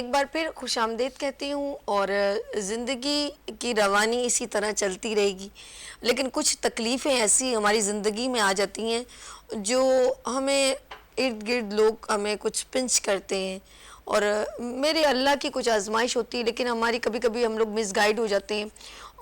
ایک بار پھر خوش آمدید کہتی ہوں، اور زندگی کی روانی اسی طرح چلتی رہے گی، لیکن کچھ تکلیفیں ایسی ہماری زندگی میں آ جاتی ہیں جو ہمیں ارد گرد لوگ ہمیں کچھ پنچ کرتے ہیں، اور میرے اللہ کی کچھ آزمائش ہوتی ہے، لیکن ہماری کبھی کبھی ہم لوگ مس گائیڈ ہو جاتے ہیں.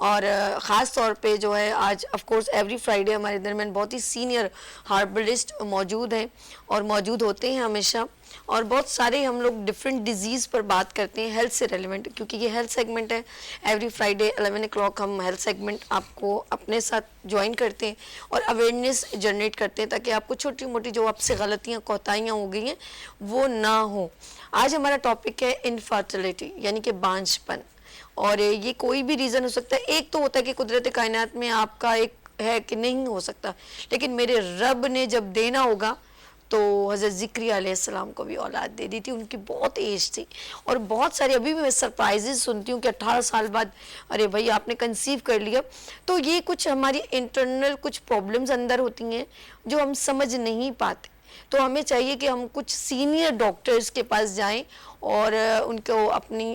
اور خاص طور پہ جو ہے آج آف کورس ایوری فرائیڈے ہمارے درمیان بہت ہی سینئر ہاربلسٹ موجود ہیں اور موجود ہوتے ہیں ہمیشہ، اور بہت سارے ہم لوگ ڈفرینٹ ڈیزیز پر بات کرتے ہیں ہیلتھ سے ریلیونٹ، کیونکہ یہ ہیلتھ سیگمنٹ ہے. ایوری فرائیڈے 11 o'clock ہم ہیلتھ سیگمنٹ آپ کو اپنے ساتھ جوائن کرتے ہیں اور اویئرنیس جنریٹ کرتے ہیں تاکہ آپ کو چھوٹی موٹی جو آپ سے غلطیاں کوتاہیاں ہو گئی ہیں وہ نہ ہوں. آج ہمارا ٹاپک ہے انفرٹیلٹی، یعنی کہ بانجھ پن. اور یہ کوئی بھی ریزن ہو سکتا ہے. ایک تو ہوتا ہے کہ قدرت کائنات میں آپ کا ایک ہے کہ نہیں ہو سکتا، لیکن میرے رب نے جب دینا ہوگا تو حضرت زکریا علیہ السلام کو بھی اولاد دے دی تھی. ان کی بہت ایج تھی، اور بہت سارے ابھی بھی میں سرپرائزز سنتی ہوں کہ 18 سال بعد ارے بھائی آپ نے کنسیو کر لیا. تو یہ کچھ ہماری انٹرنل کچھ پرابلمز اندر ہوتی ہیں جو ہم سمجھ نہیں پاتے. تو ہمیں چاہیے کہ ہم کچھ سینئر ڈاکٹرز کے پاس جائیں اور ان کو اپنی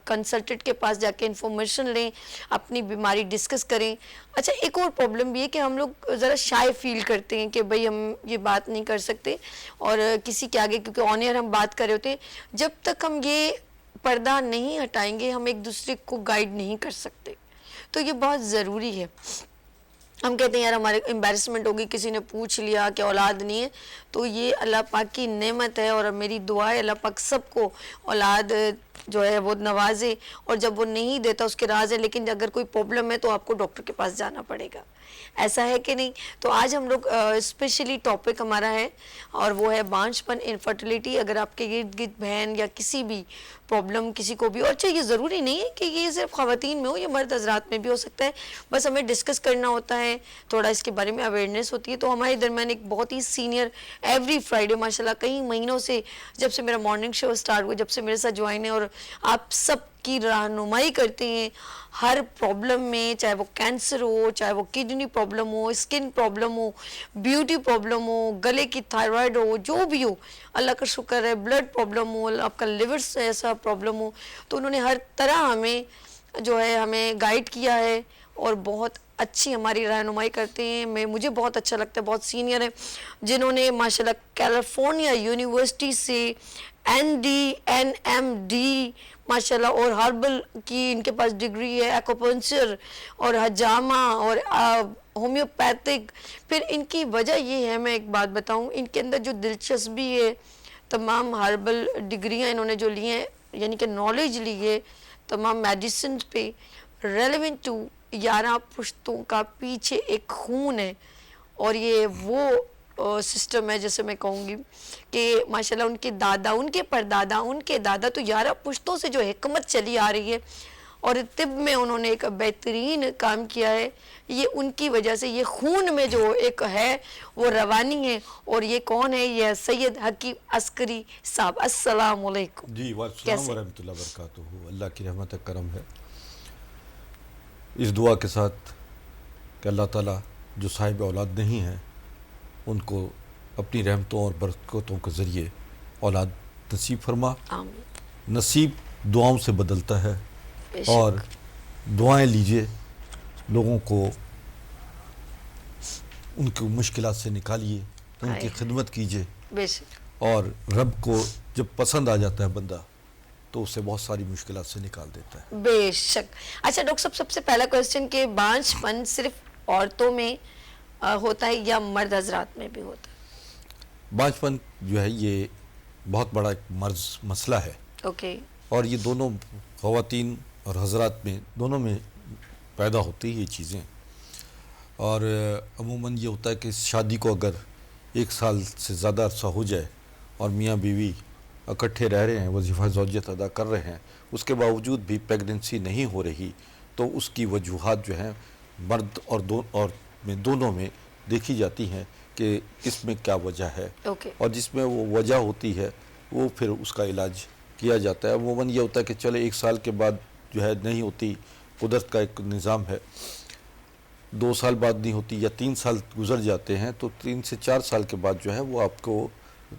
کنسلٹنٹ کے پاس جا کے انفارمیشن لیں، اپنی بیماری ڈسکس کریں. اچھا، ایک اور پرابلم بھی ہے کہ ہم لوگ ذرا شائع فیل کرتے ہیں کہ بھئی ہم یہ بات نہیں کر سکتے اور کسی کے آگے، کیونکہ آن ایئر ہم بات کر رہے ہوتے ہیں. جب تک ہم یہ پردہ نہیں ہٹائیں گے ہم ایک دوسرے کو گائیڈ نہیں کر سکتے. تو یہ بہت ضروری ہے. ہم کہتے ہیں یار ہمارے امبیرسمنٹ ہوگی، کسی نے پوچھ لیا کہ اولاد نہیں ہے، تو یہ اللہ پاک کی نعمت ہے، اور میری دعا ہے اللہ پاک سب کو اولاد جو ہے وہ نوازے، اور جب وہ نہیں دیتا اس کے راز ہے، لیکن اگر کوئی پرابلم ہے تو آپ کو ڈاکٹر کے پاس جانا پڑے گا. ایسا ہے کہ نہیں؟ تو آج ہم لوگ اسپیشلی ٹاپک ہمارا ہے اور وہ ہے بانجھ پن، انفرٹیلٹی. اگر آپ کے ارد گرد بہن یا کسی بھی پرابلم کسی کو بھی، اور یہ ضروری نہیں ہے کہ یہ صرف خواتین میں ہو، یہ مرد حضرات میں بھی ہو سکتا ہے. بس ہمیں ڈسکس کرنا ہوتا ہے، تھوڑا اس کے بارے میں اویئرنیس ہوتی ہے. تو ہمارے درمیان ایک بہت ہی سینئر ایوری فرائیڈے ماشاءاللہ کئی مہینوں سے، جب سے میرا مارننگ شو اسٹارٹ ہوا، جب سے میرے ساتھ جوائن ہے، اور آپ سب کی رہنمائی کرتے ہیں ہر پرابلم میں، چاہے وہ کینسر ہو، چاہے وہ کڈنی پرابلم ہو، اسکن پرابلم ہو، بیوٹی پرابلم ہو، گلے کی تھائرائڈ ہو، جو بھی ہو. اللہ کا شکر ہے بلڈ پرابلم ہو، آپ کا لیور سے ایسا پرابلم ہو، تو انہوں نے ہر طرح ہمیں جو ہے ہمیں گائیڈ کیا ہے اور بہت اچھی ہماری رہنمائی کرتے ہیں. مجھے بہت اچھا لگتا ہے. بہت سینئر ہیں جنہوں نے ماشاءاللہ کیلیفورنیا یونیورسٹی سے ND ماشاءاللہ، اور ہربل کی ان کے پاس ڈگری ہے، ایکوپنکچر اور حجامہ اور ہومیوپیتھک. پھر ان کی وجہ یہ ہے، میں ایک بات بتاؤں، ان کے اندر جو دلچسپی ہے، تمام ہربل ڈگریاں انہوں نے جو لی ہیں، یعنی کہ نالج لی ہے تمام میڈیسن پہ ریلیونٹ ٹو 11 پشتوں کا پیچھے ایک خون ہے. اور یہ وہ سسٹم ہے جیسے میں کہوں گی کہ ماشاءاللہ ان کے دادا، ان کے پردادا، ان کے دادا، تو 11 پشتوں سے جو حکمت چلی آ رہی ہے، اور طب میں انہوں نے ایک بہترین کام کیا ہے. یہ ان کی وجہ سے، یہ خون میں جو ایک ہے وہ روانی ہے. اور یہ کون ہے؟ یہ سید حکیم عسکری صاحب. السلام علیکم. جی وعلیکم السلام ورحمۃ اللہ وبرکاتہ. اللہ کی رحمت کرم ہے. اس دعا کے ساتھ کہ اللہ تعالیٰ جو صاحب اولاد نہیں ہیں ان کو اپنی رحمتوں اور برکتوں کے ذریعے اولاد نصیب فرما. آمین. نصیب دعاؤں سے بدلتا ہے، بے اور شک. دعائیں لیجئے، لوگوں کو ان کی مشکلات سے نکالیے، ان کی خدمت کیجئے. بے شک. اور رب کو جب پسند آ جاتا ہے بندہ تو اسے بہت ساری مشکلات سے نکال دیتا ہے. بے شک. اچھا ڈاکٹر صاحب، سب سے پہلا کوسچن کہ بانجھ پن صرف عورتوں میں ہوتا ہے یا مرد حضرات میں بھی ہوتا ہے؟ بانجھ پن جو ہے یہ بہت بڑا ایک مرض مسئلہ ہے، اوکے. اور یہ دونوں خواتین اور حضرات میں دونوں میں پیدا ہوتی ہیں یہ چیزیں. اور عموماً یہ ہوتا ہے کہ شادی کو اگر 1 سال سے زیادہ عرصہ ہو جائے اور میاں بیوی اکٹھے رہ رہے ہیں، وظیفہ زوجیت ادا کر رہے ہیں، اس کے باوجود بھی پریگننسی نہیں ہو رہی، تو اس کی وجوہات جو ہیں مرد اور دونوں میں دیکھی جاتی ہیں کہ اس میں کیا وجہ ہے. اوکے. اور جس میں وہ وجہ ہوتی ہے وہ پھر اس کا علاج کیا جاتا ہے. عموماً یہ ہوتا ہے کہ چلے 1 سال کے بعد جو ہے نہیں ہوتی، قدرت کا ایک نظام ہے. 2 سال بعد نہیں ہوتی یا 3 سال گزر جاتے ہیں، تو 3 سے 4 سال کے بعد جو ہے وہ آپ کو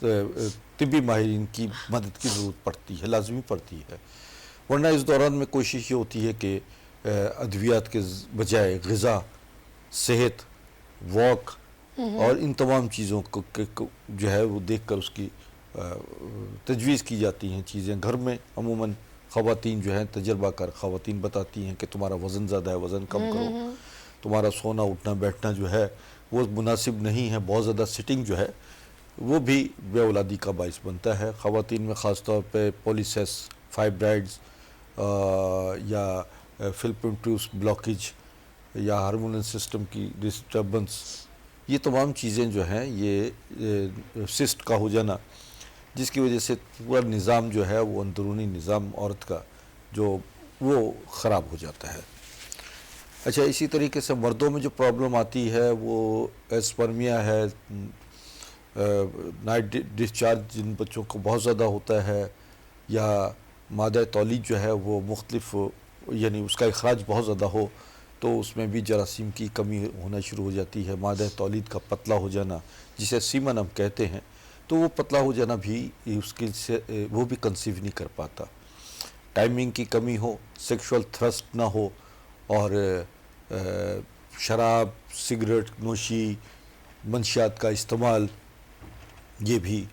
طبی ماہرین کی مدد کی ضرورت پڑتی ہے، لازمی پڑتی ہے، ورنہ اس دوران میں کوشش یہ ہوتی ہے کہ ادویات کے بجائے غذا، صحت، واک اور ان تمام چیزوں کو جو ہے وہ دیکھ کر اس کی تجویز کی جاتی ہیں چیزیں. گھر میں عموماً خواتین جو ہیں تجربہ کار خواتین بتاتی ہیں کہ تمہارا وزن زیادہ ہے، وزن کم کرو، تمہارا سونا اٹھنا بیٹھنا جو ہے وہ مناسب نہیں ہے، بہت زیادہ سٹنگ جو ہے وہ بھی بے اولادی کا باعث بنتا ہے. خواتین میں خاص طور پہ پولیسیس، فائبرائڈز یا فلپین ٹیوبس بلاکیج یا ہارمونل سسٹم کی ڈسٹربنس، یہ تمام چیزیں جو ہیں یہ سسٹ کا ہو جانا، جس کی وجہ سے پورا نظام جو ہے وہ اندرونی نظام عورت کا جو وہ خراب ہو جاتا ہے. اچھا، اسی طریقے سے مردوں میں جو پرابلم آتی ہے وہ ایسپرمیا ہے، نائٹ ڈسچارج جن بچوں کو بہت زیادہ ہوتا ہے، یا مادہ تولید جو ہے وہ مختلف یعنی اس کا اخراج بہت زیادہ ہو تو اس میں بھی جراثیم کی کمی ہونا شروع ہو جاتی ہے. مادہ تولید کا پتلا ہو جانا جسے سیمن ہم کہتے ہیں، تو وہ پتلا ہو جانا بھی اس کے سے وہ بھی کنسیو نہیں کر پاتا. ٹائمنگ کی کمی ہو، سیکشول تھرسٹ نہ ہو، اور شراب، سگریٹ نوشی، منشیات کا استعمال، یہ بھی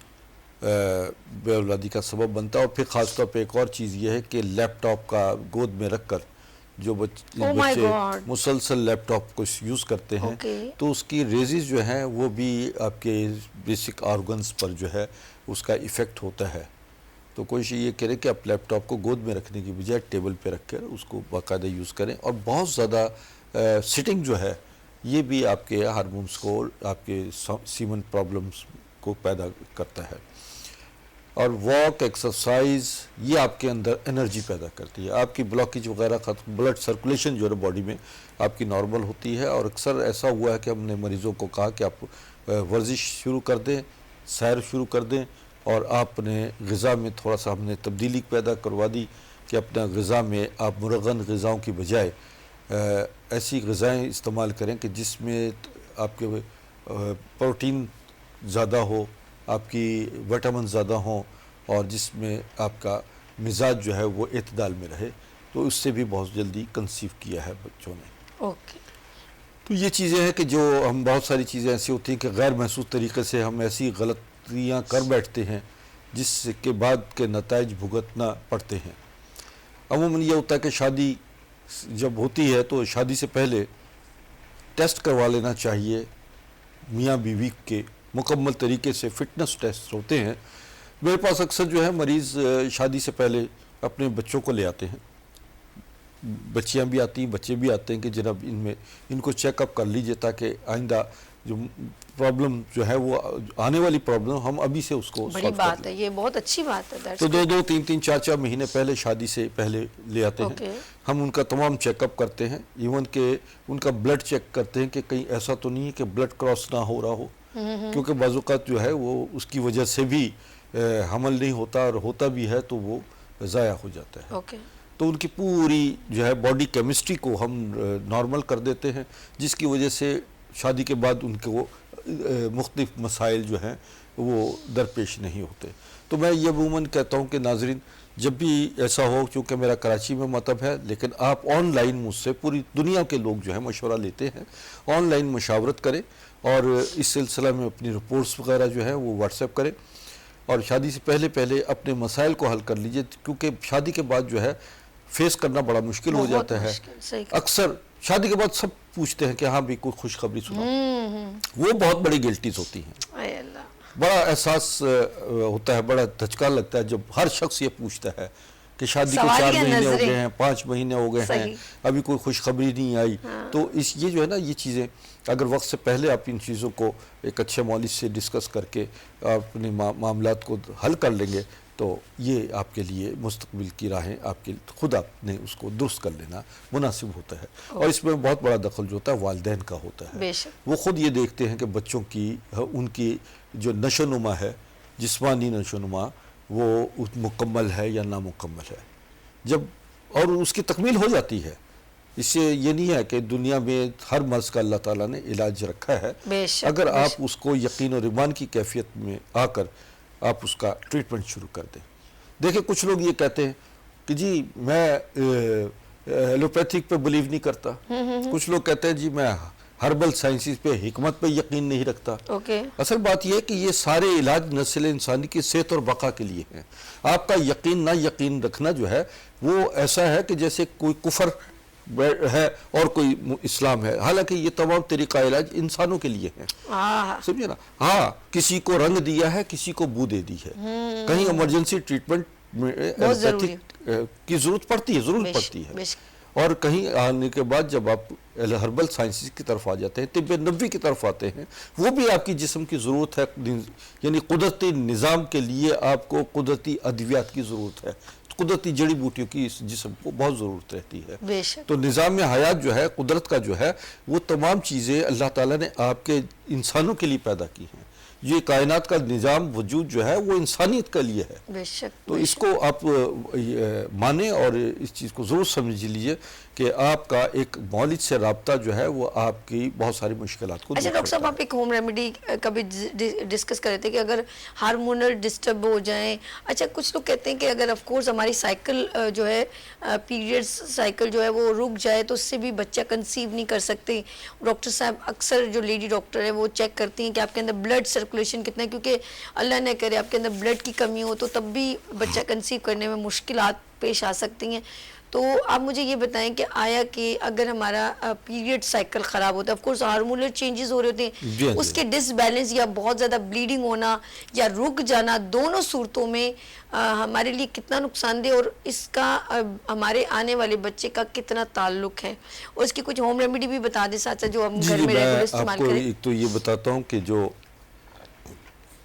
بے اولادی کا سبب بنتا ہے. اور پھر خاص طور پہ ایک اور چیز یہ ہے کہ لیپ ٹاپ کا گود میں رکھ کر جو بچے مسلسل لیپ ٹاپ کو یوز کرتے ہیں تو اس کی ریزز جو ہیں وہ بھی آپ کے بیسک آرگنز پر جو ہے اس کا ایفیکٹ ہوتا ہے. تو کوشش یہ کرے کہ آپ لیپ ٹاپ کو گود میں رکھنے کی بجائے ٹیبل پہ رکھ کر اس کو باقاعدہ یوز کریں. اور بہت زیادہ سٹنگ جو ہے یہ بھی آپ کے ہارمونز کو، آپ کے سیمن پرابلمز کو پیدا کرتا ہے. اور واک، ایکسرسائز، یہ آپ کے اندر انرجی پیدا کرتی ہے. آپ کی بلاکیج وغیرہ ختم، بلڈ سرکولیشن جو ہے باڈی میں آپ کی نارمل ہوتی ہے. اور اکثر ایسا ہوا ہے کہ ہم نے مریضوں کو کہا کہ آپ ورزش شروع کر دیں، سیر شروع کر دیں، اور آپ نے غذا میں تھوڑا سا ہم نے تبدیلی پیدا کروا دی کہ اپنا غذا میں آپ مرغن غذاؤں کی بجائے ایسی غذائیں استعمال کریں کہ جس میں آپ کے پروٹین زیادہ ہو، آپ کی وٹامن زیادہ ہوں، اور جس میں آپ کا مزاج جو ہے وہ اعتدال میں رہے. تو اس سے بھی بہت جلدی کنسیو کیا ہے بچوں نے. اوکے. تو یہ چیزیں ہیں کہ جو ہم بہت ساری چیزیں ایسی ہوتی ہیں کہ غیر محسوس طریقے سے ہم ایسی غلطیاں کر بیٹھتے ہیں جس کے بعد کے نتائج بھگتنا پڑتے ہیں. عموماً یہ ہوتا ہے کہ شادی جب ہوتی ہے تو شادی سے پہلے ٹیسٹ کروا لینا چاہیے. میاں بیوی کے مکمل طریقے سے فٹنس ٹیسٹ ہوتے ہیں. میرے پاس اکثر جو ہے مریض شادی سے پہلے اپنے بچوں کو لے آتے ہیں، بچیاں بھی آتی ہیں، بچے بھی آتے ہیں کہ جناب ان کو چیک اپ کر لیجئے تاکہ آئندہ جو پرابلم جو ہے وہ آنے والی پرابلم ہم ابھی سے اس کو بڑی بات ہے، یہ بہت اچھی بات ہے. تو 2-3 4 مہینے پہلے شادی سے پہلے لے آتے ہیں. ہم ان کا تمام چیک اپ کرتے ہیں، ایون کہ ان کا بلڈ چیک کرتے ہیں کہ کہیں ایسا تو نہیں ہے کہ بلڈ کراس نہ ہو رہا ہو، کیونکہ بعض اوقات جو ہے وہ اس کی وجہ سے بھی حمل نہیں ہوتا، اور ہوتا بھی ہے تو وہ ضائع ہو جاتا ہے. تو ان کی پوری جو ہے باڈی کیمسٹری کو ہم نارمل کر دیتے ہیں، جس کی وجہ سے شادی کے بعد ان کو مختلف مسائل جو ہیں وہ درپیش نہیں ہوتے. تو میں یہ عموماً کہتا ہوں کہ ناظرین جب بھی ایسا ہو، چونکہ میرا کراچی میں مطب ہے لیکن آپ آن لائن مجھ سے پوری دنیا کے لوگ جو ہیں مشورہ لیتے ہیں، آن لائن مشاورت کریں اور اس سلسلہ میں اپنی رپورٹس وغیرہ جو ہیں وہ واٹس ایپ کریں، اور شادی سے پہلے اپنے مسائل کو حل کر لیجئے، کیونکہ شادی کے بعد جو ہے فیس کرنا بڑا مشکل ہو جاتا ہے. اکثر شادی کے بعد سب پوچھتے ہیں کہ ہاں بھی کوئی خوشخبری سناؤ، وہ بہت بڑی گلٹیز ہوتی ہیں. بڑا احساس ہوتا ہے، بڑا دھچکا لگتا ہے جب ہر شخص یہ پوچھتا ہے کہ شادی کو 4 مہینے ہو گئے ہیں، 5 مہینے ہو گئے ہیں، ابھی کوئی خوشخبری نہیں آئی. تو یہ جو ہے نا، یہ چیزیں اگر وقت سے پہلے آپ ان چیزوں کو ایک اچھے مولوی سے ڈسکس کر کے اپنے معاملات کو حل کر لیں گے تو یہ آپ کے لیے مستقبل کی راہیں آپ کے خود آپ نے اس کو درست کر لینا مناسب ہوتا ہے. اور اس میں بہت بڑا دخل جو ہوتا ہے والدین کا ہوتا ہے. وہ خود یہ دیکھتے ہیں کہ بچوں کی ان کی جو نشو نما ہے، جسمانی نشو نما، وہ مکمل ہے یا نامکمل ہے. جب اور اس کی تکمیل ہو جاتی ہے، اس سے یہ نہیں ہے کہ دنیا میں ہر مرض کا اللہ تعالیٰ نے علاج رکھا ہے. اگر آپ اس کو یقین اور ایمان کی کیفیت میں آ کر آپ اس کا ٹریٹمنٹ شروع کر دیں. دیکھیں کچھ لوگ یہ کہتے ہیں کہ جی میں ایلوپیتھک پہ بلیو نہیں کرتا, کچھ لوگ کہتے ہیں جی میں ہربل سائنسز پہ, حکمت پہ یقین نہیں رکھتا. اصل بات یہ ہے کہ یہ سارے علاج نسل انسانی کی صحت اور بقا کے لیے ہیں. آپ کا یقین نہ یقین رکھنا جو ہے وہ ایسا ہے کہ جیسے کوئی کفر ہے اور کوئی اسلام ہے, حالانکہ یہ تمام طریقہ علاج انسانوں کے لیے ہیں, سمجھے نا. ہاں کسی کو رنگ دیا ہے, کسی کو بو دے دی ہے. کہیں ایمرجنسی ٹریٹمنٹ ایلوپیتھک کی ضرورت پڑتی ہے, ضرورت پڑتی ہے, اور کہیں آنے کے بعد جب آپ ہربل سائنسز کی طرف آ جاتے ہیں, طب نبوی کی طرف آتے ہیں, وہ بھی آپ کی جسم کی ضرورت ہے. یعنی قدرتی نظام کے لیے آپ کو قدرتی ادویات کی ضرورت ہے, قدرتی جڑی بوٹیوں کی اس جسم کو بہت ضرورت رہتی ہے. تو نظام حیات جو ہے, قدرت کا جو ہے, وہ تمام چیزیں اللہ تعالیٰ نے آپ کے انسانوں کے لیے پیدا کی ہیں. یہ کائنات کا نظام وجود جو ہے وہ انسانیت کے لیے ہے. تو اس کو آپ مانیں اور اس چیز کو ضرور سمجھ لیجئے کہ آپ کا ایک مولد سے رابطہ جو ہے وہ آپ کی بہت ساری مشکلات کو. اچھا ڈاکٹر صاحب, آپ ایک ہوم ریمیڈی کبھی ڈسکس کر رہے تھے کہ اگر ہارمونل ڈسٹرب ہو جائیں. اچھا کچھ لوگ کہتے ہیں کہ اگر آف کورس ہماری سائیکل جو ہے, پیریڈز سائیکل جو ہے وہ رک جائے تو اس سے بھی بچہ کنسیو نہیں کر سکتے. ڈاکٹر صاحب اکثر جو لیڈی ڈاکٹر ہے وہ چیک کرتی ہیں کہ آپ کے اندر بلڈ سرکولیشن کتنا ہے, کیونکہ اللہ نہ کرے آپ کے اندر بلڈ کی کمی ہو تو تب بھی بچہ کنسیو کرنے میں مشکلات پیش آ سکتی ہیں. تو آپ مجھے یہ بتائیں کہ آیا کہ اگر ہمارا پیریڈ سائیکل خراب ہوتا ہے, آف کورس ہارمونل چینجز ہو رہے ہوتے ہیں, اس کے ڈس بیلنس یا بہت زیادہ بلیڈنگ ہونا یا رک جانا, دونوں صورتوں میں ہمارے لیے کتنا نقصان دہ اور اس کا ہمارے آنے والے بچے کا کتنا تعلق ہے, اور اس کی کچھ ہوم ریمیڈی بھی بتا دیں ساتھ ساتھ جو ہم گھر میں ریگولر استعمال کریں. ایک تو یہ بتاتا ہوں کہ جو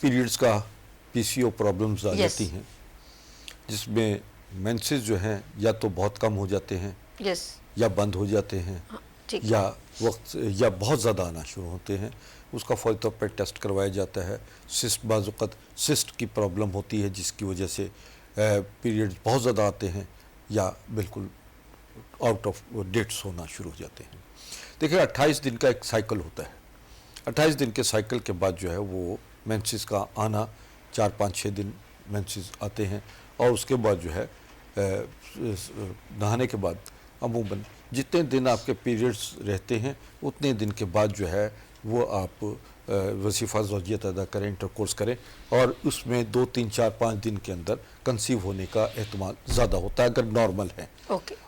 پیریڈز کا پی سی او پرابلمز آ جاتی ہیں, جس میں مینسز جو ہیں یا تو بہت کم ہو جاتے ہیں یا بند ہو جاتے ہیں یا وقت یا بہت زیادہ آنا شروع ہوتے ہیں, اس کا فوری طور پر ٹیسٹ کروایا جاتا ہے. سسٹ, بعض اوقات سسٹ کی پرابلم ہوتی ہے جس کی وجہ سے پیریڈز بہت زیادہ آتے ہیں یا بالکل آؤٹ آف ڈیٹس ہونا شروع ہو جاتے ہیں. دیکھیں 28 دن کا ایک سائیکل ہوتا ہے. 28 دن کے سائیکل کے بعد جو ہے وہ مینسز کا آنا, 4-5-6 دن مینسز آتے ہیں, اور اس کے بعد جو ہے نہانے کے بعد عموماً جتنے دن آپ کے پیریڈز رہتے ہیں اتنے دن کے بعد جو ہے وہ آپ وظیفہ زوجیت ادا کریں, انٹرکورس کریں, اور اس میں 2-3-4-5 دن کے اندر کنسیو ہونے کا احتمال زیادہ ہوتا ہے اگر نارمل ہے.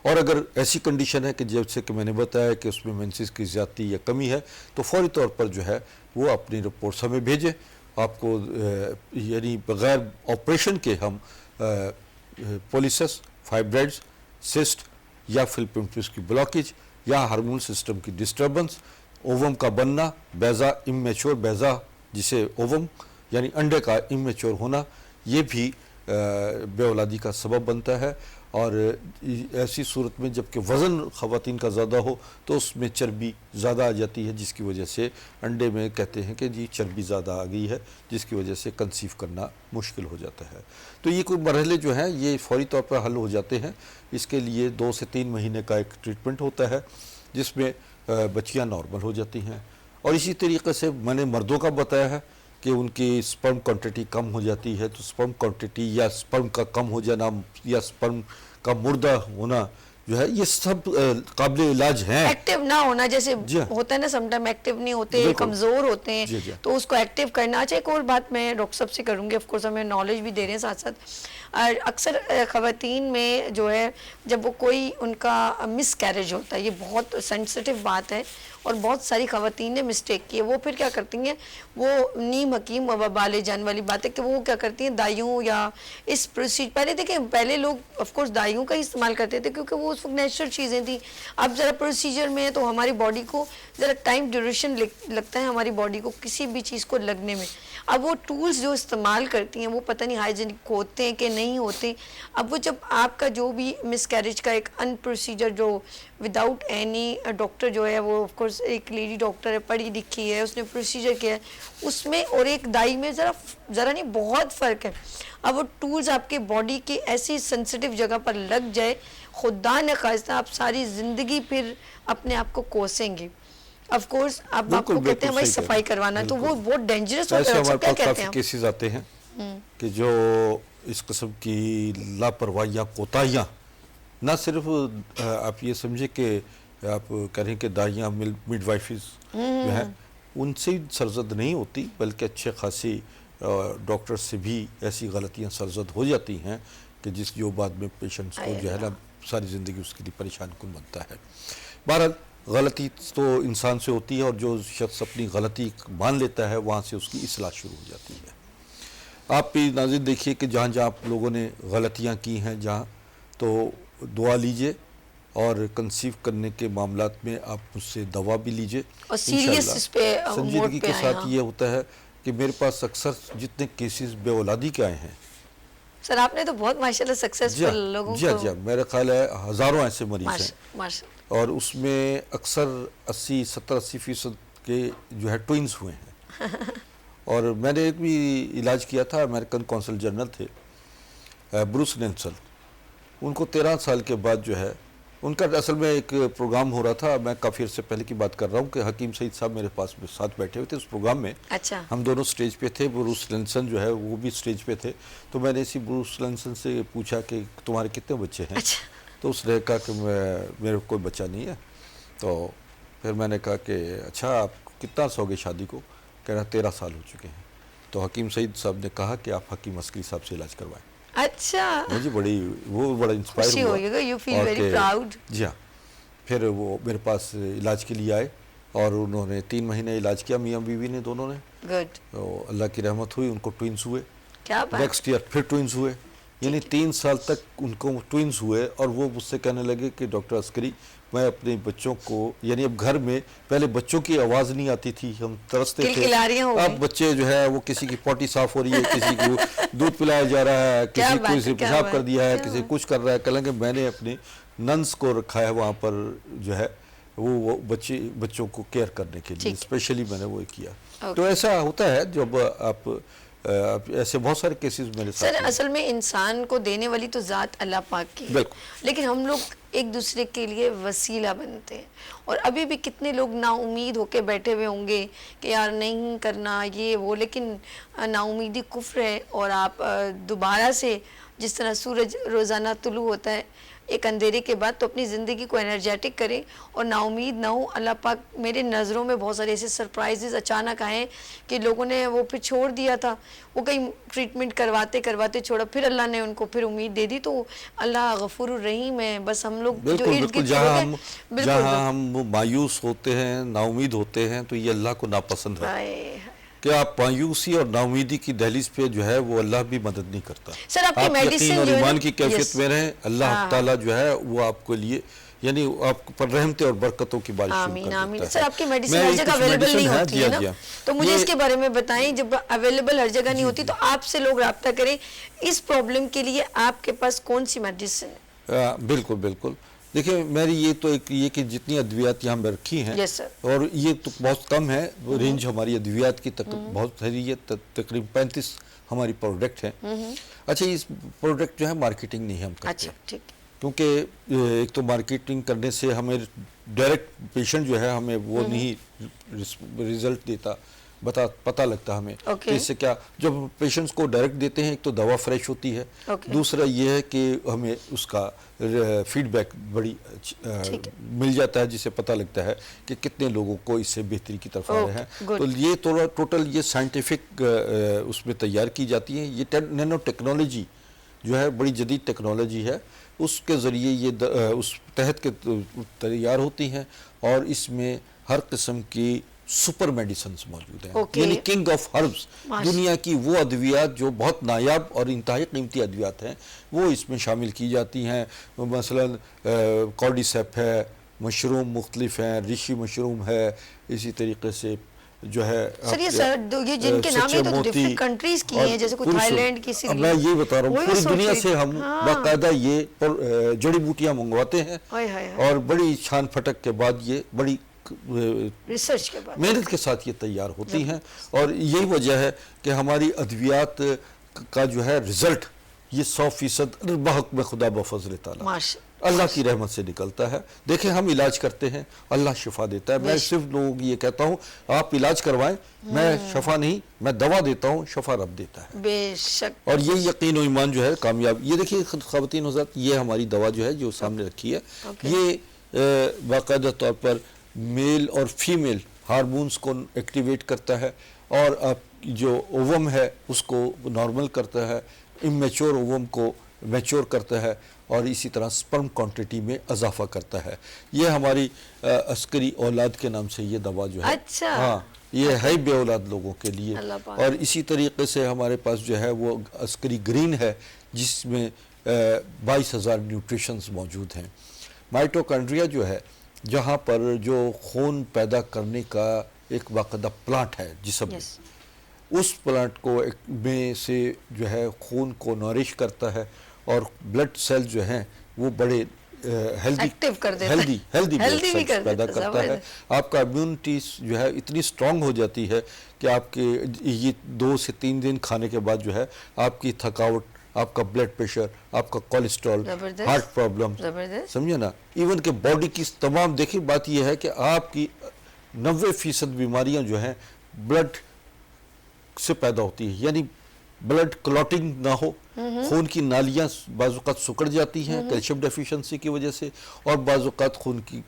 اور اگر ایسی کنڈیشن ہے کہ جیسے کہ میں نے بتایا کہ اس میں مینسز کی زیادتی یا کمی ہے تو فوری طور پر جو ہے وہ اپنی رپورٹس ہمیں بھیجیں. آپ کو یعنی بغیر آپریشن کے ہم پولیسس, فائبرائڈز, سسٹ یا فلپنٹس کی بلاکیج یا ہارمون سسٹم کی ڈسٹربنس, اووم کا بننا, بیضا امیچور بیضا جسے اووم یعنی انڈے کا امیچور ہونا, یہ بھی بے اولادی کا سبب بنتا ہے. اور ایسی صورت میں جب کہ وزن خواتین کا زیادہ ہو تو اس میں چربی زیادہ آ جاتی ہے, جس کی وجہ سے انڈے میں کہتے ہیں کہ جی چربی زیادہ آ گئی ہے, جس کی وجہ سے کنسیو کرنا مشکل ہو جاتا ہے. تو یہ کوئی مرحلے جو ہیں یہ فوری طور پر حل ہو جاتے ہیں. اس کے لیے 2 سے 3 مہینے کا ایک ٹریٹمنٹ ہوتا ہے جس میں بچیاں نارمل ہو جاتی ہیں. اور اسی طریقے سے میں نے مردوں کا بتایا ہے کہ ان کی سپرم کوانٹٹی کم ہو جاتی ہے, تو سپرم کوانٹٹی یا سپرم کا کم ہو جانا یا سپرم کا مردہ ہونا جو ہے یہ سب قابل علاج ہیں. ایکٹیو نہ ہونا جیسے ہوتا ہے نا, سم ٹائم ایکٹیو نہیں ہوتے, کمزور ہوتے ہیں, تو اس کو ایکٹیو کرنا. اچھا ایک اور بات میں ڈاکٹر صاحب سے کروں گی, آف کورس ہمیں نالج بھی دے رہے ہیں ساتھ ساتھ. اکثر خواتین میں جو ہے جب وہ کوئی ان کا مس کیریج ہوتا ہے, یہ بہت سینسٹیو بات ہے اور بہت ساری خواتین نے مسٹیک کی ہے, وہ پھر کیا کرتی ہیں, وہ نیم حکیم و وبال جان والی بات ہے کہ وہ کیا کرتی ہیں دائیوں یا اس پروسیجر, پہلے دیکھیں پہلے لوگ آف کورس دائیوں کا ہی استعمال کرتے تھے کیونکہ وہ اس وقت نیچرل چیزیں تھیں. اب ذرا پروسیجر میں ہے تو ہماری باڈی کو ذرا ٹائم ڈیوریشن لگتا ہے ہماری باڈی کو کسی بھی چیز کو لگنے میں. اب وہ ٹولز جو استعمال کرتی ہیں وہ پتہ نہیں ہائیجینک ہوتے ہیں کہ نہیں ہوتے. اب وہ جب آپ کا جو بھی مس کیریج کا ایک ان پروسیجر جو وداؤٹ اینی ڈاکٹر جو ہے وہ آف کورس ایک لیڈی ڈاکٹر ہے, پڑھی لکھی ہے, اس نے پروسیجر کیا ہے, اس میں اور ایک دائی میں ذرا نہیں بہت فرق ہے. اب وہ ٹولز آپ کے باڈی کی ایسی سینسٹیو جگہ پر لگ جائے, خدا نے خواستہ آپ ساری زندگی پھر اپنے آپ کو کوسیں گے. آف کورس آپ کو کہتے ہیں ہماری صفائی کروانا, تو وہ بہت ڈینجرس ہوتا ہے. ہمارے پاس کافی کیسز آتے ہیں کہ جو اس قسم کی لاپرواہیاں کوتاہیاں نہ صرف آپ یہ سمجھے کہ آپ کہہ رہے ہیں کہ دائیاں مڈ وائفز جو ہیں ان سے سرزد نہیں ہوتی بلکہ اچھے خاصی ڈاکٹر سے بھی ایسی غلطیاں سرزد ہو جاتی ہیں کہ جو بعد میں پیشنٹس کو جو ہے نا ساری زندگی اس کے لیے پریشان کن بنتا ہے. بہرحال غلطی تو انسان سے ہوتی ہے اور جو شخص اپنی غلطی مان لیتا ہے وہاں سے اس کی اصلاح شروع ہو جاتی ہے. آپ بھی ناظرین دیکھیے کہ جہاں جہاں آپ لوگوں نے غلطیاں کی ہیں جہاں تو دعا لیجئے اور کنسیو کرنے کے معاملات میں آپ مجھ سے دوا بھی لیجئے اور سیریس اس پہ سنجیدگی کے ساتھ. یہ ہوتا ہے کہ میرے پاس اکثر جتنے کیسز بے اولادی کے آئے ہیں سر آپ نے تو بہت ماشاءاللہ سکسیسفل لوگوں کو جی میرا خیال ہے ہزاروں ایسے مریض ہیں اور اس میں اکثر 70-80% کے جو ہے ٹوئنز ہوئے ہیں. اور میں نے ایک بھی علاج کیا تھا, امریکن کونسل جنرل تھے بروس نینسل, ان کو 13 سال کے بعد جو ہے ان کا اصل میں ایک پروگرام ہو رہا تھا, میں کافی عرصے پہلے کی بات کر رہا ہوں کہ حکیم سعید صاحب میرے پاس ساتھ بیٹھے ہوئے تھے اس پروگرام میں. اچھا. ہم دونوں سٹیج پہ تھے, بروس نینسن جو ہے وہ بھی سٹیج پہ تھے. تو میں نے اسی بروس نینسن سے پوچھا کہ تمہارے کتنے بچے ہیں؟ تو اس نے کہا کہ میرے کوئی بچہ نہیں ہے. تو پھر میں نے کہا کہ اچھا آپ کتنا عرصہ ہو گئے شادی کو؟ کہہ رہا 13 سال ہو چکے ہیں. تو حکیم سعید صاحب نے کہا کہ آپ حکیم عسکری صاحب سے علاج کروائیں. اچھا. مجھے وہ بڑا انسپائر ہوا. You feel very proud. جی ہاں. پھر وہ میرے پاس علاج کے لیے آئے اور انہوں نے 3 مہینے علاج کیا, میاں بیوی نے دونوں نے. گڈ. تو اللہ کی رحمت ہوئی, ان کو ٹوئنز ہوئے. کیا بات. نیکسٹ ایئر پھر ٹوئنز ہوئے. یعنی 3 سال تک ان کو ٹوئنز ہوئے اور وہ مجھ سے کہنے لگے کہ ڈاکٹر عسکری میں اپنے بچوں کو, یعنی اب گھر میں پہلے بچوں کی آواز نہیں آتی تھی, ہم ترستے تھے. اب بچے جو ہے وہ کسی کی پوٹی صاف ہو رہی ہے, کسی کو دودھ پلایا جا رہا ہے, کسی کو اسے پیشاب کر دیا ہے, کسی کچھ کر رہا ہے. کہیں کہ میں نے اپنے ننس کو رکھا ہے وہاں پر جو ہے وہ بچوں کو کیئر کرنے کے لیے اسپیشلی میں نے وہ کیا. تو ایسا ہوتا ہے جب آپ ایسے بہت سارے کیسز میرے ساتھ. سر اصل میں انسان کو دینے والی تو ذات اللہ پاک کی ہے, لیکن ہم لوگ ایک دوسرے کے لیے وسیلہ بنتے ہیں. اور ابھی بھی کتنے لوگ نا امید ہو کے بیٹھے ہوئے ہوں گے کہ یار نہیں کرنا یہ وہ, لیکن نا امیدی کفر ہے. اور آپ دوبارہ سے جس طرح سورج روزانہ طلوع ہوتا ہے ایک اندھیرے کے بعد, تو اپنی زندگی کو انرجیٹک کریں اور نا امید نہ ہو. اللہ پاک میرے نظروں میں بہت سارے ایسے سرپرائزز اچانک آئے کہ لوگوں نے وہ پھر چھوڑ دیا تھا, وہ کہیں ٹریٹمنٹ کرواتے چھوڑا, پھر اللہ نے ان کو پھر امید دے دی. تو اللہ غفور الرحیم ہے. بس ہم لوگ جو بالکل جہاں ہم مایوس ہوتے ہیں, نا امید ہوتے ہیں, تو یہ اللہ کو ناپسند ہے کہ آپ مایوسی اور نا امیدی کی دہلیز پہ جو ہے وہ اللہ بھی مدد نہیں کرتا. سر آپ کی یقین اور ایمان کی کیفیت میں رہیں, اللہ تعالیٰ جو ہے وہ آپ کے لیے یعنی آپ پر رحمتیں اور برکتوں کی بارش شروع کر دیتا ہے. سر آپ کی میڈیسن ہر جگہ اویلیبل نہیں ہوتی ہے نا, تو مجھے اس کے بارے میں بتائیں. جب اویلیبل ہر جگہ نہیں ہوتی تو آپ سے لوگ رابطہ کریں اس پرابلم کے لیے, آپ کے پاس کون سی میڈیسن ہے؟ بالکل دیکھیں میری یہ تو ایک یہ کہ جتنی ادویات یہاں میں رکھی ہیں اور یہ تو بہت کم ہے رینج ہماری ادویات کی, بہت ہے, یہ تقریباً 35 ہماری پروڈکٹ ہیں. اچھا اس پروڈکٹ جو ہے مارکیٹنگ نہیں ہم کرتے, کیونکہ ایک تو مارکیٹنگ کرنے سے ہمیں ڈائریکٹ پیشنٹ جو ہے ہمیں وہ نہیں ریزلٹ دیتا, پتہ لگتا ہمیں کہ اس سے کیا. جب پیشنٹس کو ڈائریکٹ دیتے ہیں ایک تو دوا فریش ہوتی ہے, دوسرا یہ ہے کہ ہمیں اس کا فیڈ بیک بڑی مل جاتا ہے جسے پتہ لگتا ہے کہ کتنے لوگوں کو اس سے بہتری کی طرف آ رہے ہیں. تو یہ ٹوٹل یہ سائنٹیفک اس میں تیار کی جاتی ہیں. یہ نینو ٹیکنالوجی جو ہے بڑی جدید ٹیکنالوجی ہے, اس کے ذریعے یہ اس تحت کے تیار ہوتی ہیں اور اس میں ہر قسم کی سپر میڈیسنز موجود ہیں. یعنی کنگ آف ہربز, دنیا کی وہ ادویات جو بہت نایاب اور انتہائی قیمتی ادویات ہیں وہ اس میں شامل کی جاتی ہیں. مثلا کارڈیسیپ ہے, مشروم مختلف ہیں, ریشی مشروم ہے, اسی طریقے سے جو ہے یہ جن کے نام ہیں تو ڈیفرنٹ کنٹریز کی ہیں, جیسے کوئی تھائی لینڈ کی. میں یہ بتا رہا ہوں پوری دنیا سے ہم باقاعدہ یہ جڑی بوٹیاں منگواتے ہیں اور بڑی چھان پھٹک کے بعد یہ بڑی ریسرچ کے بعد محنت کے ساتھ یہ تیار ہوتی ہیں. اور یہی وجہ ہے کہ ہماری ادویات کا جو ہے رزلٹ یہ 100% بحق میں خدا بفضل تعالیٰ اللہ کی رحمت سے نکلتا ہے. دیکھیں ہم علاج کرتے ہیں, اللہ شفا دیتا ہے. میں صرف لوگوں کو یہ کہتا ہوں آپ علاج کروائیں, میں شفا نہیں, میں دوا دیتا ہوں, شفا رب دیتا ہے. بے شک. اور یہ یقین و ایمان جو ہے کامیاب. یہ دیکھیے خواتین حضرات, یہ ہماری دوا جو ہے جو سامنے رکھی ہے, یہ باقاعدہ طور پر میل اور فیمیل ہارمونز کو ایکٹیویٹ کرتا ہے, اور آپ جو اووم ہے اس کو نارمل کرتا ہے, امیچور اووم کو میچور کرتا ہے, اور اسی طرح سپرم کوانٹٹی میں اضافہ کرتا ہے. یہ ہماری عسکری اولاد کے نام سے یہ دوا جو ہے, اچھا, ہاں یہ ہے بے اولاد لوگوں کے لیے. اور اسی طریقے سے ہمارے پاس جو ہے وہ عسکری گرین ہے جس میں 22,000 نیوٹریشنز موجود ہیں. مائٹوکانڈریا جو ہے جہاں پر جو خون پیدا کرنے کا ایک باقاعدہ پلانٹ ہے جسم میں, اس پلانٹ کو میں سے جو ہے خون کو نورش کرتا ہے, اور بلڈ سیل جو ہیں وہ بڑے ہیلدی بلڈ سیلز پیدا کرتا ہے. آپ کا امیونٹی جو ہے اتنی سٹرونگ ہو جاتی ہے کہ آپ کے یہ 2 سے 3 دن کھانے کے بعد جو ہے آپ کی تھکاوٹ, آپ کا بلڈ پریشر, آپ کا کولیسٹرول, ہارٹ پرابلم, سمجھے نا, ایون کہ باڈی کی تمام, دیکھیں بات یہ ہے کہ آپ کی 90% بیماریاں جو ہیں بلڈ سے پیدا ہوتی ہے. یعنی بلڈ کلوٹنگ نہ ہو, خون کی نالیاں بعض اوقات سکڑ جاتی ہیں کیلشیم ڈیفیشنسی کی وجہ سے, اور بعض اوقات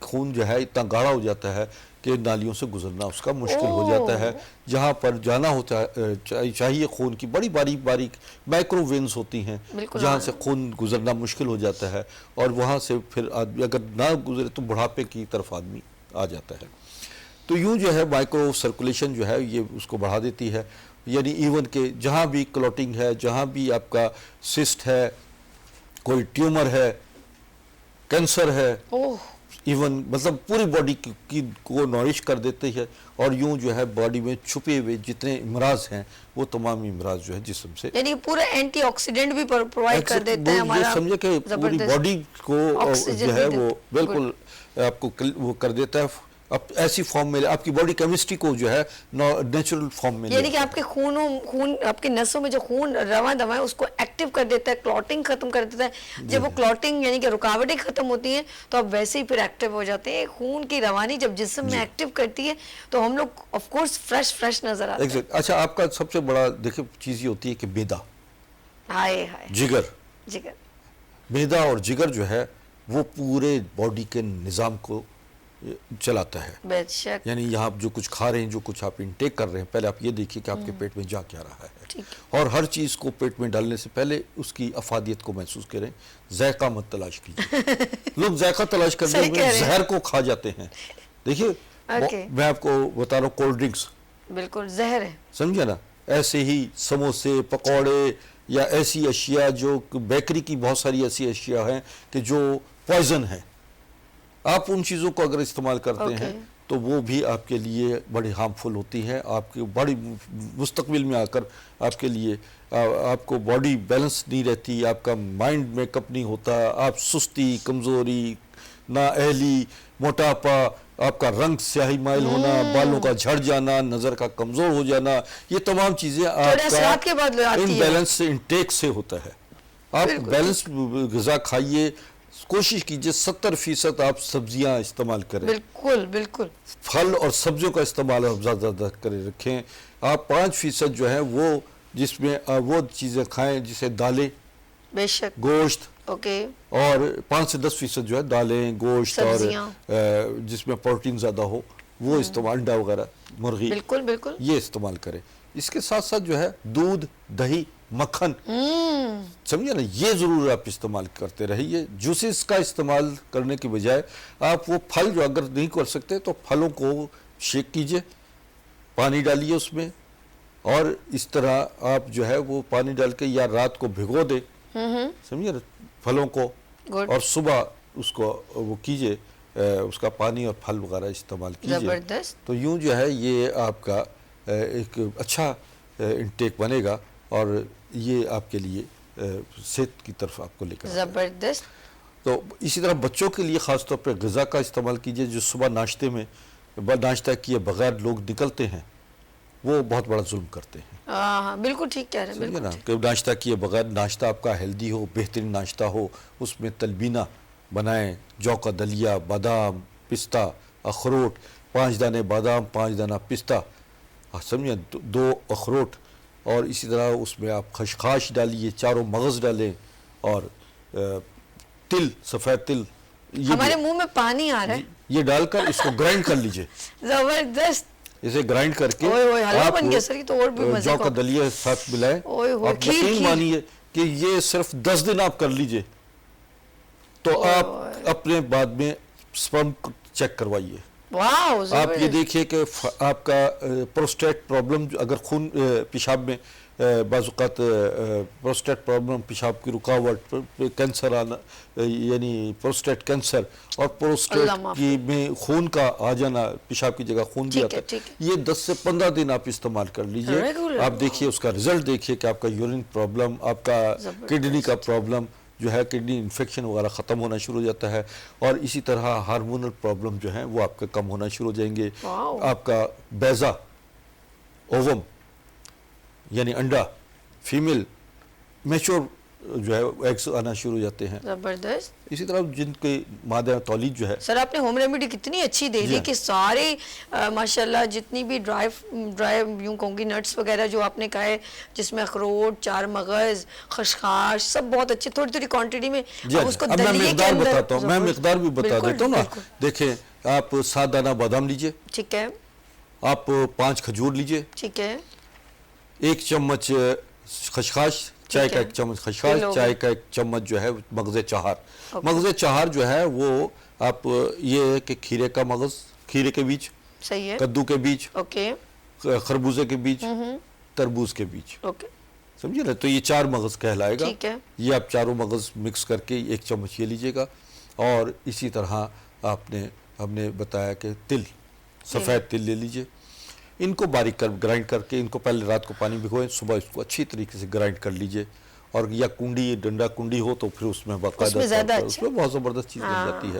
خون جو ہے اتنا گاڑھا ہو جاتا ہے کہ نالیوں سے گزرنا اس کا مشکل ہو جاتا ہے. جہاں پر جانا ہوتا ہے چاہیے خون کی بڑی باریک مائکرو وینز ہوتی ہیں جہاں سے خون گزرنا مشکل ہو جاتا ہے, اور وہاں سے پھر آدمی اگر نہ گزرے تو بڑھاپے کی طرف آدمی آ جاتا ہے. تو یوں جو ہے مائکرو سرکولیشن جو ہے یہ اس کو بڑھا دیتی ہے. یعنی ایون کہ جہاں بھی کلوٹنگ ہے, جہاں بھی آپ کا سسٹ ہے, کوئی ٹیومر ہے, کینسر ہے, ایون مطلب پوری باڈی کی کو نورش کر دیتے ہیں, اور یوں جو ہے باڈی میں چھپے ہوئے جتنے امراض ہیں وہ تمام امراض جو ہے جسم سے, یعنی پورا اینٹی آکسیڈنٹ بھی پرووائڈ کر دیتا ہے ہمارا. یہ سمجھے کہ پوری باڈی کو جو ہے وہ بالکل آپ کو وہ کر دیتا ہے, اب ایسی فارم میں آپ کی باڈی کیمسٹری کو جو ہے نیچرل فارم میں, یعنی کہ آپ کے خون آپ کے نسوں میں جو خون رواں دواں ہے اس کو ایکٹیو کر دیتا ہے, کلوٹنگ ختم کر دیتا ہے. جب وہ کلوٹنگ یعنی کہ رکاوٹیں ختم ہوتی ہیں تو آپ ویسے ہی پھر ایکٹیو ہو جاتے ہیں. خون کی روانی جب جسم میں ایکٹیو کرتی ہے تو ہم لوگ آف کورس فریش نظر آتے ہیں. اچھا, آپ کا سب سے بڑا دیکھیں چیز یہ ہوتی ہے کہ معدہ, جگر, معدہ اور جگر جو ہے وہ پورے باڈی کے نظام کو چلاتا ہے. یعنی یہاں آپ جو کچھ کھا رہے ہیں, جو کچھ آپ انٹیک کر رہے ہیں, پہلے آپ یہ دیکھیے کہ آپ کے پیٹ میں جا کیا رہا ہے, اور ہر چیز کو پیٹ میں ڈالنے سے پہلے اس کی افادیت کو محسوس کریں. ذائقہ مت تلاش کیجیے. لوگ ذائقہ تلاش کرتے ہوئے زہر کو کھا جاتے ہیں. دیکھیے میں آپ کو بتا رہا ہوں, کولڈ ڈرنکس بالکل زہر ہے, سمجھے نا, ایسے ہی سموسے, پکوڑے, یا ایسی اشیاء جو بیکری کی بہت ساری ایسی اشیاء ہیں کہ جو پوائزن ہیں, آپ ان چیزوں کو اگر استعمال کرتے ہیں تو وہ بھی آپ کے لیے بڑی ہارمفل ہوتی ہے. آپ کے بڑی مستقبل میں آ کر آپ کے لیے آپ کو باڈی بیلنس نہیں رہتی, آپ کا مائنڈ میک اپ نہیں ہوتا, آپ سستی, کمزوری, نااہلی, موٹاپا, آپ کا رنگ سیاہی مائل ہونا, بالوں کا جھڑ جانا, نظر کا کمزور ہو جانا, یہ تمام چیزیں آپ کا انبیلنس سے انٹیک سے ہوتا ہے. آپ بیلنس غذا کھائیے, کوشش کیجئے 70% آپ سبزیاں استعمال کریں. بالکل پھل اور سبزیوں کا استعمال آپ زیادہ کریں رکھیں. آپ 5% جو ہے وہ جس میں وہ چیزیں کھائیں جسے دالیں, بے شک, گوشت, اور 5 سے 10% جو ہے دالیں, گوشت, اور جس میں پروٹین زیادہ ہو وہ استعمال, انڈا وغیرہ, مرغی, بالکل یہ استعمال کریں. اس کے ساتھ ساتھ جو ہے دودھ, دہی, مکھن, سمجھے نا, یہ ضرور آپ استعمال کرتے رہیے. جوسز کا استعمال کرنے کی بجائے آپ وہ پھل جو اگر نہیں کر سکتے تو پھلوں کو شیک کیجئے, پانی ڈالیے اس میں, اور اس طرح آپ جو ہے وہ پانی ڈال کے یا رات کو بھگو دیں, سمجھے نا, پھلوں کو, اور صبح اس کو وہ کیجئے, اس کا پانی اور پھل وغیرہ استعمال کیجئے. تو یوں جو ہے یہ آپ کا ایک اچھا انٹیک بنے گا, اور یہ آپ کے لیے صحت کی طرف آپ کو لے کر زبردست. تو اسی طرح بچوں کے لیے خاص طور پہ غذا کا استعمال کیجئے. جو صبح ناشتے میں ناشتہ کیے بغیر لوگ نکلتے ہیں وہ بہت بڑا ظلم کرتے ہیں. بالکل ٹھیک کہہ رہے ہیں, بالکل کہ ناشتہ کیے بغیر, ناشتہ آپ کا ہیلدی ہو, بہترین ناشتہ ہو, اس میں تلبینہ بنائیں، جو کا دلیا، بادام، پستہ، اخروٹ، 5 دانے بادام، 5 دانہ پستہ، سمجھیں 2 اخروٹ، اور اسی طرح اس میں آپ خشخاش ڈالیے، چاروں مغز ڈالیں، اور تل، سفید تل، یہ ہمارے منہ میں پانی آ رہا ہے. یہ ڈال کر اس کو گرائنڈ کر لیجئے. زبردست. اسے گرائنڈ کر کے حلوہ آپ بن گیا سر، یہ تو اور بھی مزے جو کا. کا دلیا ساتھ ملائیں. آپ یقین مانیے کہ یہ صرف 10 دن آپ کر لیجئے تو آپ اپنے بعد میں سپرم چیک کروائیے. آپ یہ دیکھیے کہ آپ کا پروسٹیٹ پرابلم، اگر خون پیشاب میں بعض اوقات پروسٹیٹ پرابلم، پیشاب کی رکاوٹ، کینسر آنا، یعنی پروسٹیٹ کینسر، اور پروسٹیٹ کی میں خون کا آ جانا، پیشاب کی جگہ خون بھی آتا ہے، یہ 10 سے 15 دن آپ استعمال کر لیجئے. آپ دیکھیے اس کا رزلٹ دیکھیے کہ آپ کا یورین پرابلم، آپ کا کڈنی کا پرابلم جو ہے، کڈنی انفیکشن وغیرہ ختم ہونا شروع ہو جاتا ہے، اور اسی طرح ہارمونل پرابلم جو ہیں وہ آپ کا کم ہونا شروع ہو جائیں گے. آپ کا بیضہ، اووم یعنی انڈا، فیمیل میچور جو ہے ایگز آنا شروع ہو جاتے ہیں. زبردست. اسی طرح جن کے مادہ تولید جو ہے. سر آپ نے ہوم ریمیڈی کتنی اچھی دے دی کہ سارے ماشاءاللہ جتنی بھی ڈرائی یوں کہوں گی نٹس وغیرہ جو آپ نے کہا ہے، جس میں اخروٹ، چار مغز، خشخاش، سب بہت اچھے تھوڑی تھوڑی کوانٹٹی میں. اب اس کو اب میں دلیے کے مقدار اندر بتاتا ہوں، میں مقدار بھی بتا دیتا ہوں نا. دیکھیں آپ 7 دانہ بادام لیجئے. ٹھیک ہے. آپ 5 کھجور لیجئے. ٹھیک ہے. 1 چمچ خشخاش، چائے کا 1 چمچ خشخاش، چائے کا 1 چمچ جو ہے مغز چہار. مغز چہار جو ہے وہ آپ یہ ہے کہ کھیرے کا مغز، کھیرے کے بیج، صحیح ہے، کدو کے بیج، خربوزے کے بیج، تربوز کے بیج. سمجھے نا؟ تو یہ 4 مغز کہلائے گا. یہ آپ چاروں مغز مکس کر کے 1 چمچ یہ لیجئے گا. اور اسی طرح ہم نے بتایا کہ تل، سفید تل لے لیجئے. ان کو باریک گرائنڈ کر کے، ان کو پہلے رات کو پانی بھگوئیں، صبح اس کو اچھی طریقے سے گرائنڈ کر لیجئے. اور یا کنڈی، ڈنڈا کنڈی ہو تو پھر اس میں باقاعدہ اس میں بہت زبردست چیز بن جاتی ہے.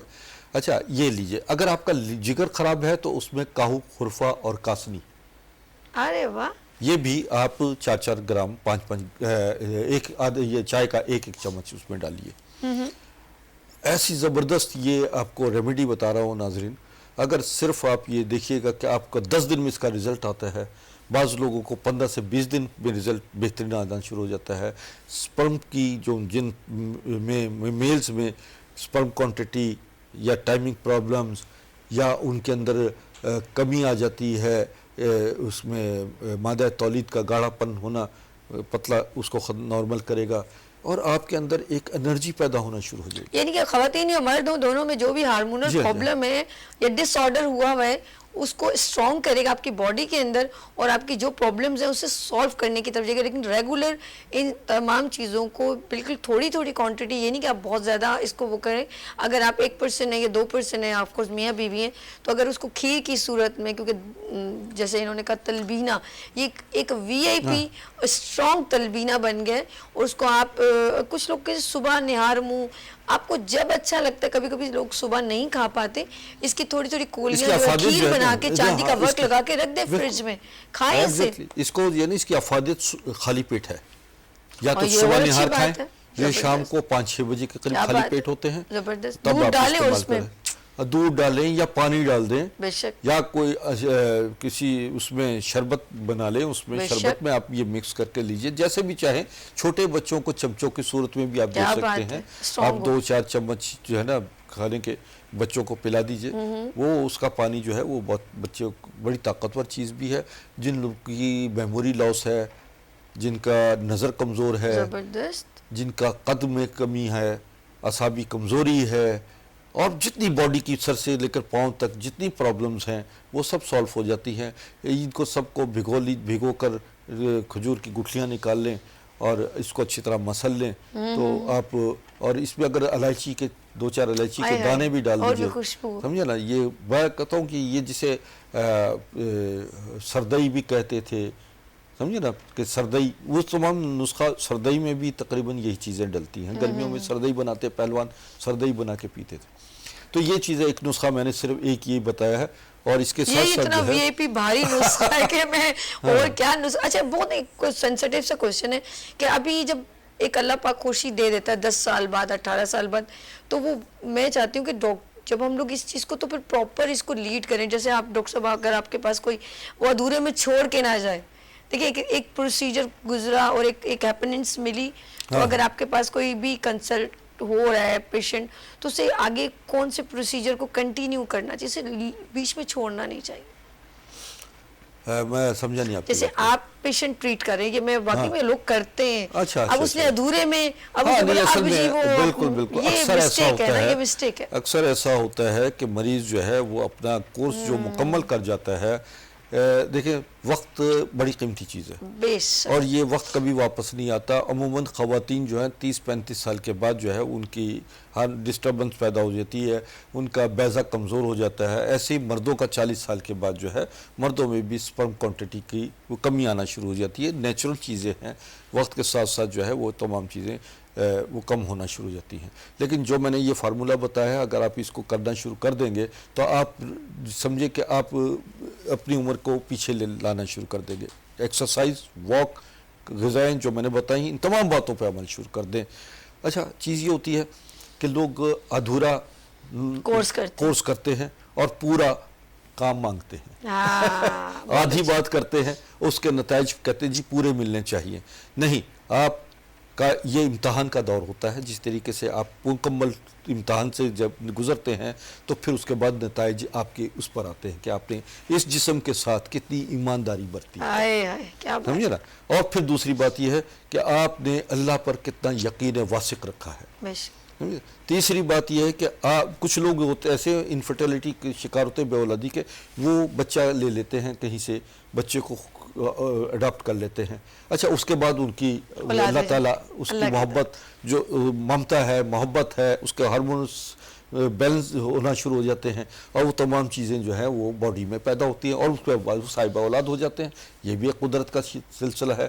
اچھا یہ لیجئے. اگر آپ کا جگر خراب ہے تو اس میں کاہو، خرفہ اور کاسنی، ارے واہ، یہ بھی آپ 4 گرام، 5 ایک آدھے یہ چائے کا 1 چمچ اس میں ڈالیے. ایسی زبردست یہ آپ کو ریمیڈی بتا رہا ہوں ناظرین. اگر صرف آپ یہ دیکھیے گا کہ آپ کا 10 دن میں اس کا رزلٹ آتا ہے. بعض لوگوں کو 15 سے 20 دن میں رزلٹ بہترین آنا شروع ہو جاتا ہے. سپرم کی جو جن میں میلز میں سپرم کوانٹٹی یا ٹائمنگ پرابلمز یا ان کے اندر کمی آ جاتی ہے، اس میں مادہ تولید کا گاڑھا پن ہونا، پتلا اس کو نارمل کرے گا، اور آپ کے اندر ایک انرجی پیدا ہونا شروع ہو جائے گی. یعنی کہ خواتین یا مرد دونوں میں جو بھی ہارمونل پرابلم ہے یا ڈس آرڈر ہوا ہوا ہے، اس کو اسٹرانگ کرے گا آپ کی باڈی کے اندر، اور آپ کی جو پرابلمز ہیں اسے سالو کرنے کی طرف جائے گا. لیکن ریگولر ان تمام چیزوں کو بالکل تھوڑی تھوڑی کوانٹٹی، یہ نہیں کہ آپ بہت زیادہ اس کو وہ کریں. اگر آپ 1% ہے یا 2% ہے، آف کورس میاں بیوی ہیں، تو اگر اس کو کھیر کی صورت میں، کیونکہ جیسے انہوں نے کہا تلبینہ، یہ ایک وی آئی پی اسٹرانگ تلبینہ بن گئے. اور اس کو آپ کچھ لوگ کے صبح نہار منہ، آپ کو جب اچھا لگتا ہے، کبھی کبھی لوگ صبح نہیں کھا پاتے، اس کی تھوڑی تھوڑی کولیاں جو کھیر بنا کے چاندی کا ورق لگا کے رکھ دیں فریج میں، کھائیں اسے. اس کو یعنی اس کی افادیت خالی پیٹ ہے، یا تو صبح نہار کھائیں، یہ شام کو 5-6 بجے کے قریب خالی پیٹ ہوتے ہیں، زبردست. تب دودھ آپ ڈالیں اور استعمال اس میں کریں. دودھ ڈالیں یا پانی ڈال دیں، بے شک، یا کوئی کسی اس میں شربت بنا لیں، اس میں شربت میں آپ یہ مکس کر کے لیجئے، جیسے بھی چاہیں. چھوٹے بچوں کو چمچوں کی صورت میں بھی آپ دے سکتے ہیں. آپ 2-4 چمچ جو ہے نا کھانے کے بچوں کو پلا دیجئے. وہ اس کا پانی جو ہے وہ بہت بچوں بڑی طاقتور چیز بھی ہے. جن لوگوں کی میموری لاس ہے، جن کا نظر کمزور ہے، جن کا قد میں کمی ہے، اعصابی کمزوری ہے، اور جتنی باڈی کی سر سے لے کر پاؤں تک جتنی پرابلمز ہیں وہ سب سالو ہو جاتی ہیں. ان کو سب کو بھگو کر کھجور کی گٹھلیاں نکال لیں اور اس کو اچھی طرح مسل لیں. تو آپ، اور اس میں اگر الائچی کے 2-4 الائچی کے دانے بھی ڈال دیجئے، سمجھے نا. یہ میں کہتا ہوں کہ یہ جسے سردئی بھی کہتے تھے، سمجھے نا، کہ سردئی، وہ تمام نسخہ سردئی میں بھی تقریباً یہی چیزیں ڈلتی ہیں. گرمیوں میں سردئی بناتے پہلوان، سردئی بنا کے پیتے تھے. تو یہ چیزیں ایک نسخہ میں نے صرف ایک یہی بتایا ہے. اور اس کے ساتھ ساتھ یہ اتنا وی آئی پی بھاری نسخہ ہے کہ میں اور کیا نسخہ. اچھا بہت ایک سینسٹیو سا کوشچن ہے کہ ابھی جب ایک اللہ پاک خوشی دے دیتا ہے 10 سال بعد 18 سال بعد. تو وہ میں چاہتی ہوں کہ جب ہم لوگ اس چیز کو تو پھر پراپر اس کو لیڈ کریں. جیسے آپ ڈاکٹر صاحب اگر آپ کے پاس کوئی وہ ادھورے میں چھوڑ کے نہ جائے. دیکھیں ایک پروسیجر گزرا اور ایک ہیپننس ملی, تو اگر آپ کے پاس کوئی بھی کنسلٹ ہو رہا ہے پیشنٹ, تو اسے آگے کون سے پروسیجر کو کنٹینیو کرنا چاہیے, اسے بیچ میں چھوڑنا نہیں چاہیے. میں سمجھا نہیں آپ کی جیسے بات کو. آپ پیشنٹ ٹریٹ کر رہے ہیں, یہ میں واقعی میں لوگ کرتے ہیں. اچھا اب اس نے ادھورے میں اب اسے نہیں بولا اصل اب میں جی وہ بالکل یہ اکثر ایسا مسٹیک ہے ہوتا نا, ہے, یہ مسٹیک ہے. اکثر ایسا ہوتا ہے کہ مریض جو ہے وہ اپنا کورس جو مکمل کر جاتا ہے. دیکھیں وقت بڑی قیمتی چیز ہے, بیس اور یہ وقت کبھی واپس نہیں آتا. عموماً خواتین جو ہیں 30-35 سال کے بعد جو ہے ان کی ہر ڈسٹربنس پیدا ہو جاتی ہے, ان کا بیضہ کمزور ہو جاتا ہے. ایسے ہی مردوں کا 40 سال کے بعد جو ہے مردوں میں بھی سپرم کوانٹٹی کی وہ کمی آنا شروع ہو جاتی ہے. نیچرل چیزیں ہیں, وقت کے ساتھ ساتھ جو ہے وہ تمام چیزیں وہ کم ہونا شروع ہو جاتی ہیں. لیکن جو میں نے یہ فارمولہ بتایا ہے, اگر آپ اس کو کرنا شروع کر دیں گے تو آپ سمجھے کہ آپ اپنی عمر کو پیچھے لانا شروع کر دیں گے. ایکسرسائز, واک, غذائیں جو میں نے بتائی, ان تمام باتوں پہ عمل شروع کر دیں. اچھا چیز یہ ہوتی ہے کہ لوگ ادھورا کورس کرتے ہیں اور پورا کام مانگتے ہیں. آدھی بات کرتے ہیں, اس کے نتائج کہتے ہیں جی پورے ملنے چاہیے. نہیں, آپ کا یہ امتحان کا دور ہوتا ہے. جس طریقے سے آپ مکمل امتحان سے جب گزرتے ہیں تو پھر اس کے بعد نتائج آپ کے اس پر آتے ہیں کہ آپ نے اس جسم کے ساتھ کتنی ایمانداری برتی ہے, سمجھے نا. اور پھر دوسری بات یہ ہے کہ آپ نے اللہ پر کتنا یقین واثق رکھا ہے. تیسری بات یہ ہے کہ کچھ لوگ ہوتے ایسے انفرٹیلٹی کے شکار ہوتے ہیں, بے اولادی کے, وہ بچہ لے لیتے ہیں کہیں سے, بچے کو اڈاپٹ کر لیتے ہیں. اچھا اس کے بعد ان کی اللہ تعالیٰ اس کی محبت جو ممتا ہے, محبت ہے, اس کے ہارمونس بیلنس ہونا شروع ہو جاتے ہیں, اور وہ تمام چیزیں جو ہیں وہ باڈی میں پیدا ہوتی ہیں, اور اس کے بعد وہ صاحبہ اولاد ہو جاتے ہیں. یہ بھی ایک قدرت کا سلسلہ ہے.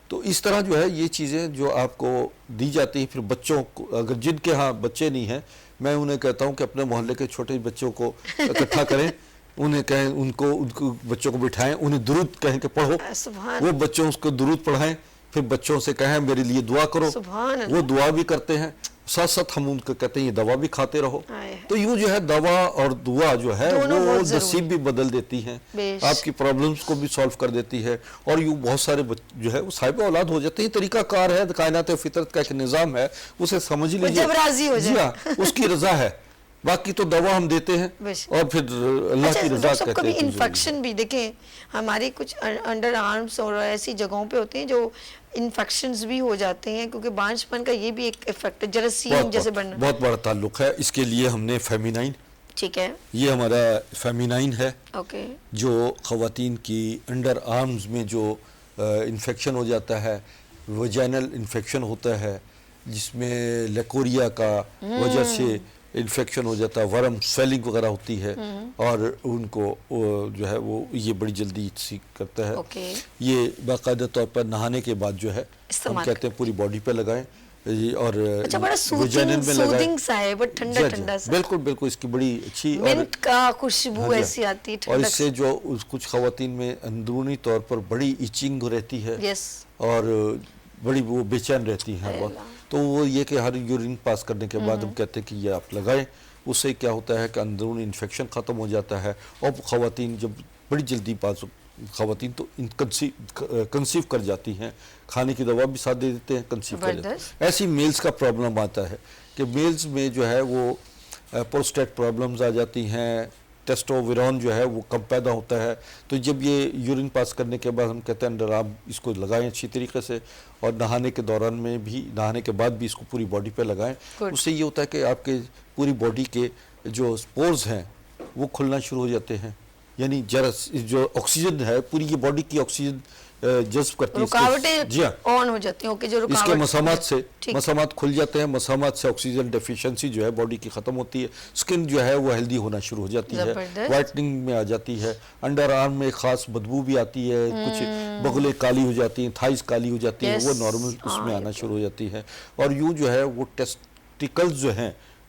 تو اس طرح جو ہے یہ چیزیں جو آپ کو دی جاتی ہیں. پھر بچوں کو, اگر جن کے ہاں بچے نہیں ہیں, میں انہیں کہتا ہوں کہ اپنے محلے کے چھوٹے بچوں کو اکٹھا کریں, انہیں کہیں, ان کو بچوں کو بٹھائیں, انہیں درود کہیں کہ پڑھو, وہ بچوں اس کو درود پڑھائیں, پھر بچوں سے کہیں میرے لیے دعا کرو, وہ دعا بھی کرتے ہیں. ساتھ ساتھ ہم ان کو کہتے ہیں یہ دوا بھی کھاتے رہو. تو یوں جو ہے دوا اور دعا جو ہے وہ نصیب بھی بدل دیتی ہیں, آپ کی پرابلمز کو بھی سالو کر دیتی ہے, اور یوں بہت سارے جو ہے وہ صاحب اولاد ہو جاتے ہیں. طریقہ کار ہے, کائنات فطرت کا ایک نظام ہے, اسے سمجھ لیجیے. جی ہاں, اس کی رضا ہے. باقی تو دوا ہم دیتے ہیں اور پھر اللہ کی رضا کہتے ہیں. کبھی انفیکشن بھی دیکھیں, ہمارے کچھ انڈر آرمز اور ایسی جگہوں پہ ہوتے ہیں جو انفیکشنز بھی ہو جاتے ہیں, کیونکہ بانجھ پن کا یہ بھی ایک ایفیکٹ ہے, جراثیم جیسے بننا. بہت بڑا تعلق ہے. اس کے لیے ہم نے فیمینائن, ٹھیک ہے, یہ ہمارا فیمینائن ہے, اوکے, جو خواتین کی انڈر آرمز میں جو انفیکشن ہو جاتا ہے, ویجینل انفیکشن ہوتا ہے, جس میں لیکوریا کا وجہ سے انفیکشن ہو جاتا ہے, ورم سویلنگ وغیرہ ہوتی ہے, اور ان کو جو ہے وہ یہ بڑی جلدی سیکھ کرتا ہے. یہ باقاعدہ طور پر نہانے کے بعد جو ہے ہم کہتے ہیں پوری باڈی پہ لگائیں, اور ویجینل میں لگائیں. بالکل بالکل, اس کی بڑی اچھی منٹ کا خوشبو ایسی آتی ہے, اور اس سے جو کچھ خواتین میں اندرونی طور پر بڑی ایچنگ رہتی ہے, اور بڑی وہ بے چین رہتی ہیں ہر وقت. تو وہ یہ کہ ہر یورین پاس کرنے کے بعد ہم کہتے ہیں کہ یہ آپ لگائیں. اس سے کیا ہوتا ہے کہ اندرونی انفیکشن ختم ہو جاتا ہے, اور خواتین جب بڑی جلدی خواتین تو کنسیو کر جاتی ہیں, کھانے کی دوا بھی ساتھ دے دیتے ہیں, کنسیو کر جاتے ہیں. ایسی میلز کا پرابلم آتا ہے کہ میلز میں جو ہے وہ پروسٹیٹ پرابلمز آ جاتی ہیں, ٹیسٹوویرون جو ہے وہ کم پیدا ہوتا ہے. تو جب یہ یورین پاس کرنے کے بعد ہم کہتے ہیں انڈر آرم اس کو لگائیں اچھی طریقے سے, اور نہانے کے دوران میں بھی, نہانے کے بعد بھی اس کو پوری باڈی پہ لگائیں. اس سے یہ ہوتا ہے کہ آپ کے پوری باڈی کے جو سپورز ہیں وہ کھلنا شروع ہو جاتے ہیں, یعنی جو آکسیجن ہے پوری یہ باڈی کی آکسیجن جذب کرتی ہے, رکاوٹیں آن ہو جاتی ہیں, جو اس کے مسامات کھل جاتے ہیں, مسامات سے آکسیجن ڈیفیشنسی جو ہے باڈی کی ختم ہوتی ہے, سکن جو ہے وہ ہیلدی ہونا شروع ہو جاتی ہے, وائٹننگ میں آ جاتی ہے, انڈر آرم میں خاص بدبو بھی آتی ہے, کچھ بغلیں کالی ہو جاتی ہیں, تھائز کالی ہو جاتی ہیں, وہ نارمل اس میں آنا شروع ہو جاتی ہے. اور یوں جو ہے وہ ٹیسٹیکلز جو ہیں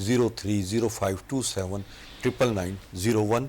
0305279901,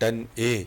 10A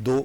2